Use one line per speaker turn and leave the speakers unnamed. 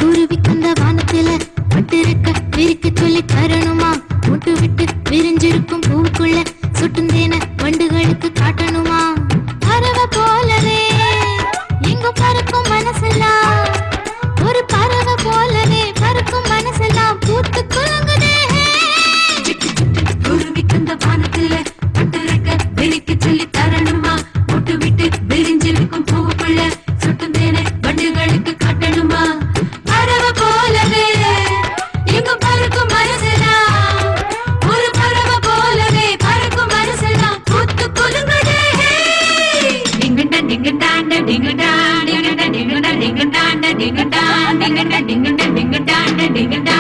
குருவி கந்த வானத்தில பட்டிருக்க விரிக்க சொல்லி தரணுமா? முட்டு விட்டு விரிஞ்சிருக்கும் பூக்குள்ள சுட்டுந்தேன வண்டுகளுக்கு காட்டணுமா? பறவை போலவே எங்கும் பறக்கும் மனசெல்லாம், ஒரு பறவை போலவே பறக்கும் மனசெல்லாம் பூத்து குலுங்குதே. குருவி கந்த வானத்தில பட்டிருக்க விரிக்க சொல்லி தரணுமா? முட்டு விட்டு விரிஞ்சிருக்கும் பூக்குள்ள சுட்டுந்தேன வண்டுகளுக்கு காட்டணுமா? பறவை போலவே எங்கும் பறக்கும் மனசெல்லாம், ஒரு பறவை போலவே பறக்கும் மனசெல்லாம் பூத்து குலுங்குதே. டிங்கடா டிங்கடாண்ட டிங்கடா டிங்கடா டிங்கடா டிங்கடாண்ட டிங்கடா டிங்கடா டிங்கடா டிங்கடா